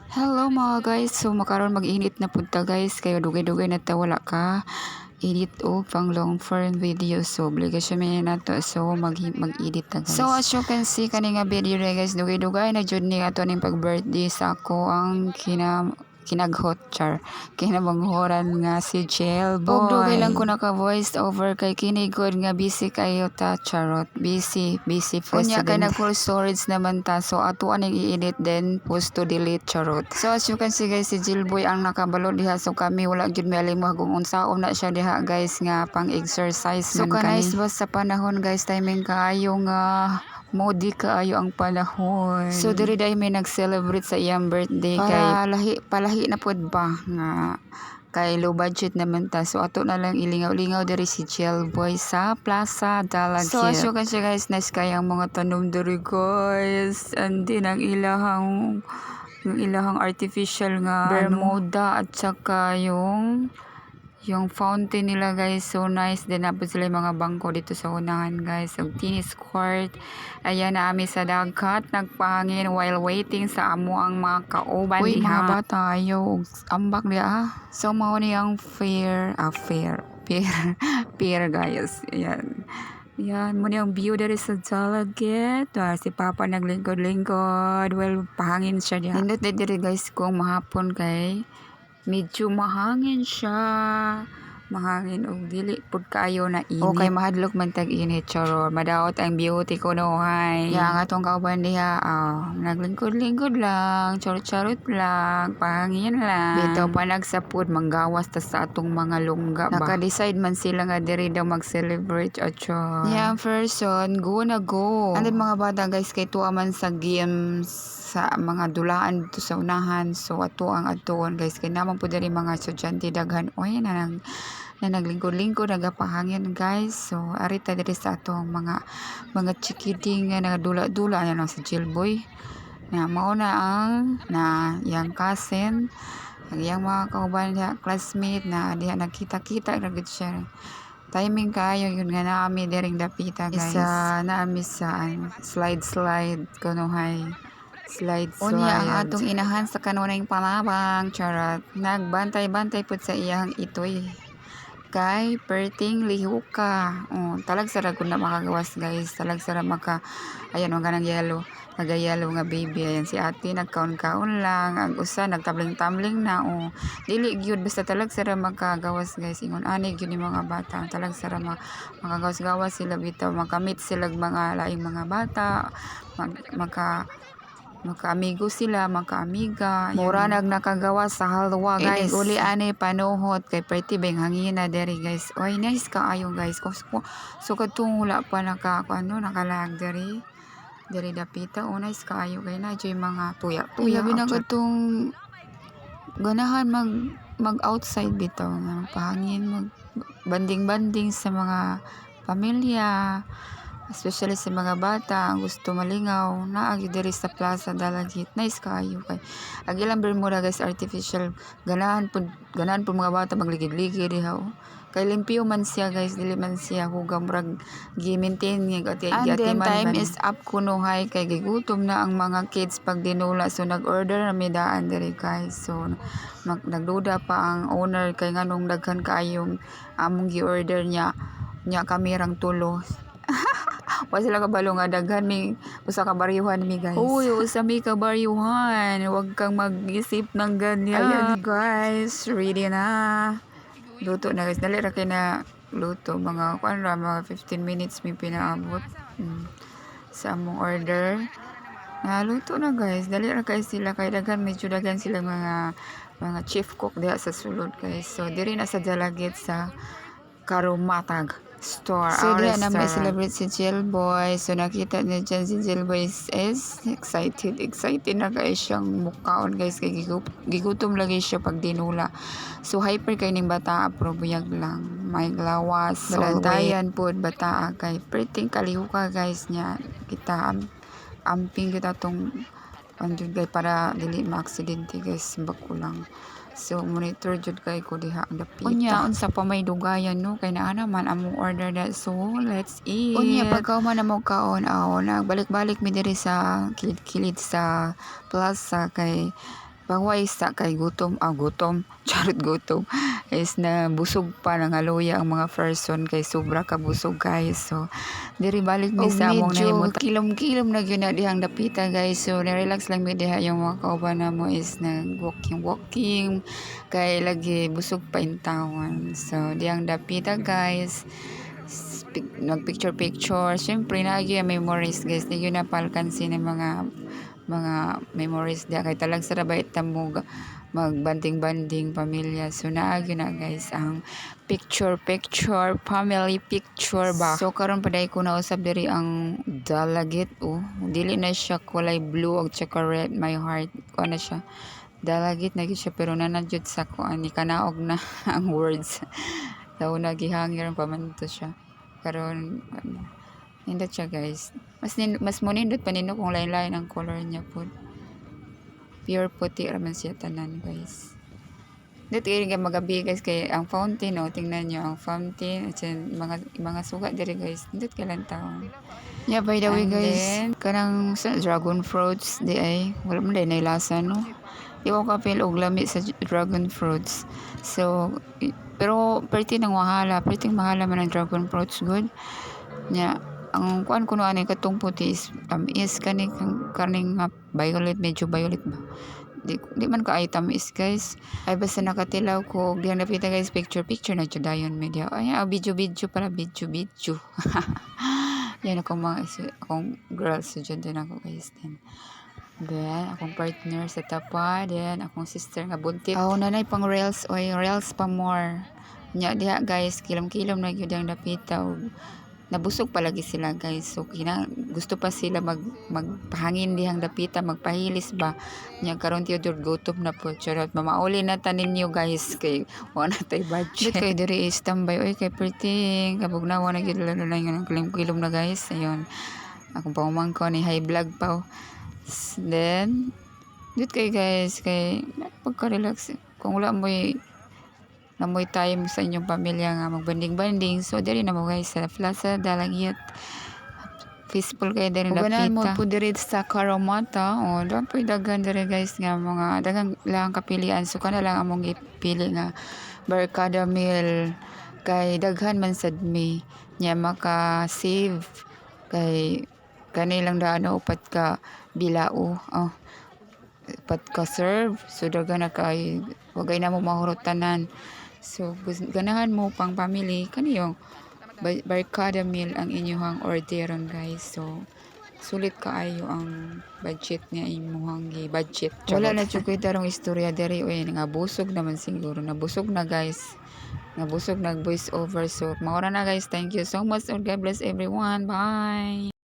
Hello mga guys, so makaron mag-init na punta guys, kayo dugay-dugay na ta wala ka edit o pang long form video, so obligasyon may na to, so mag-edit ta guys. So as you can see kani nga video guys, dugay-dugay na jud ni ato ning pag-birthday sa ako ang kinaghot char kinabanghoran nga si Jelboy. Og dugay lang ko naka voice over kay kini good nga busy kayo ta charot. Busy president. Unya kay nag full storage naman ta, so ato aning i-edit then post to delete charot. So as you can see guys, si Jelboy ang nakabalo diha, so kami wala gyud may alim kung unsaon na siya diha guys nga pang exercise so man kani. So kanais sa panahon guys, timing kaayo nga modi kaayo ang panahon. So diri day may nag-celebrate sa iyang birthday kay palahi na pod ba nga kay low budget naman ta, so ato na lang ilingaw-lingaw diri si Jelboy sa Plaza Dalagit. So as you can see guys, nice kay ang mga tanom diri guys, and din ang ilahang artificial nga Bermuda at saka yung fountain nila guys, so nice din. Napos sila yung mga bangko dito sa unahan guys, so tennis court. Ayan na ami sa dagat nagpahangin while waiting sa amo ang mga kauban diha. Uy mga bata ayaw ambak diha. So mao ni ang fair guys. Ayan. Yan, muna yung view dari sa Dalagit. Si Papa naglingkod-lingkod. Well, pahangin siya diha. Nindot diri guys kung mahapon kay medyo mahangin siya. Mahangin og dili pud kaayo na init. Okay, mahadlok man tag init charo. Madaot ang beauty ko no hay. Ya nga tong kauban diha, naglingkod-lingkod lang, charot-charot lang, pahangin lang. Bitaw pa nagsapud manggawas ta sa atong mga lungga ba. Naka-decide man sila nga diri daw mag-celebrate acho. Yeah, person, go na go. And mga bata guys, kay tuwa man sa games sa mga dulaan dito sa unahan, so ato ang atuon guys, kay naman po diri mga estudyante daghan oy na naglingkod-lingkod nagapahangin guys. So arita diri sa atong mga chikiding nga nagadula-dula ano si Jelboy na mao na ang yang cousin ang yang mga kauban diha, classmate na diha nagkita-kita gud siya. Timing kaayo yun nga naami diring dapita guys. Isa naami sa slide kuno hay slide. Unya ang atong inahan sa kanunay palabang charot. Nagbantay-bantay pud sa iyang itoy kay perting lihuka. Talag sara kun na makagawas guys. Talag sara ayan ang ganang yellow. Nagayalo nga baby. Ayan si ate nagkaon-kaon lang. Ang usa nagtabling-tambling na. Dili gyud basta talag sara makagawas guys. Ingon ani gyud ni mga bata. Talag sara makagawas-gawas sila bitaw. Makamit sila mga laing mga bata. Maka-amigo sila, maka-amiga. Mura nakagawa sa halwa guys. Uli ani panuhot kay pretty beng hangina deri guys. Oy nice kaayo guys. So katong wala pa nakalag deri dapita. Nice kaayo kay na joy mga tuya binakatong ganahan mag outside bitaw nga pahangin, mag banding sa mga pamilya, especially sa mga bata ang gusto malingaw naagi diri sa Plaza Dalagit. Nice kaayo kay ang ilang Bermuda guys artificial. Ganahan pud mga bata magligid-ligid diha. Kay limpyo man siya guys, dili man siya hugam murag gi-maintain nga and then time is up kuno hay kay gigutom na ang mga kids pag dinula, so nag-order na may daan diri guys. So nagduda pa ang owner kay nganong daghan kaayong among gi-order niya kamerang tulo. Wa sila kabalo nga daghan mi usa ka baryuhan mi guys. Uy, usa mi ka baryuhan. Huwag kang mag-isip ng ganyan. Ayan guys, ready na. Luto na guys. Dali ra kay na luto. Mga 15 minutes mi pinaabot sa among order. Luto na guys. Dali ra kay sila kay medyo daghan sila mga chief cook diha sa sulod guys. So diri na sa Dalagit sa Karumatag store. So diyan na may celebrate si Jelboy. So nakita niya dyan si Jelboy is excited na kay siyang mukhaon guys, kay gigutom lagi siya pag dinula. So hyper kay ning bata pero buyag lang may glawas. Balantayan pod bata kay pretty kalihuka guys niya. Kita amping kita tong anjud kay para dili ma-aksidente guys, bako lang. So monitor jud kay ko diha ang dapita. Unya unsa pa may dugayan no kay naa naman among order that, so let's eat. Unya pagka man among kaon nagbalik-balik mi diri sa kilid-kilid sa plaza kay Pangwaisa kay gutom, charot gutom, is na busog pa nangaluya ang mga person kay sobra ka busog guys. So diri balik mi sa among nahimot. Kilom-kilom na gyud na dihang dapita guys. So na-relax lang mi diha yung mga kauban namo is nag walking kay lagi busog pa in tawon. So dihang dapita guys. Nag-picture. Siyempre na yung memories guys. Di yun napalkansin ng mga memories dia kay talag sa rabay tamog magbanding-banding pamilya. So naagyo na guys ang picture family picture ba. So karon paday ko nausab diri ang dalagit dili na siya kulay blue og tsaka red my heart ko na siya dalagit na gyud siya pero nanadjud sa ko ani kanaog na ang words daw nagihangir pa man to siya karon nindot siya guys. Mas munindot pa nino kung lain-lain ang color niya po. Pure puti raman siya tanan guys. Dito kayo magabi guys kay ang fountain tingnan nyo ang fountain at mga sugat diri guys. Dito kailan taon. Yeah, by the way guys, then, kanang dragon fruits di ay wala man day nailasa no. Di ko kapil og lami sa dragon fruits. So pero pretty nang mahala man ang dragon fruits good. Nya ang kuan kuno ani katong puti is kaning violet medyo violet ba di man ka item is guys ay basta nakatilaw ko diyan napita guys picture na jud dayon media ay video pala video yan akong girls so jud din ako guys then akong partner sa tapa then akong sister nga buntit nanay pang reels pa more nya diha guys kilom-kilom na gyud ang napita nabusog palagi sila guys so gusto pa sila magpahangin dihang dapita magpahilis ba nya karon tiyod gutom na po charot mamauli na tanin niyo guys kay wala tay budget kay diri is tambay kay pretty kabugnawa na gyud lalo na yung kilom na guys ayun akong pamangko ni high vlog pa then dito kay guys kay pagka-relax kung wala mo namoy time sa inyong pamilya nga magbanding-banding so diri na mo guys sa Plaza Dalagiat peaceful kayo diri napita uganan mo po diri sa Karamata doon po dagan diri guys nga mga dagang lang kapilian so kana lang among ipili nga Barkada Meal kay daghan man sad mi nya maka save kay kanilang daan upat ka bilao upat ka serve so daghan na kay wagay na mo mahurutanan. So, ganahan mo pang family, kaniyong Barkada Meal ang inyong orderon guys. So, sulit kaayo ang budget nga imuhang budget. Wala na chukoy tarong istorya diri nga busog naman siguro. Nabusog na guys. Nabusog nag voice over. So, maura na guys. Thank you so much and God bless everyone. Bye!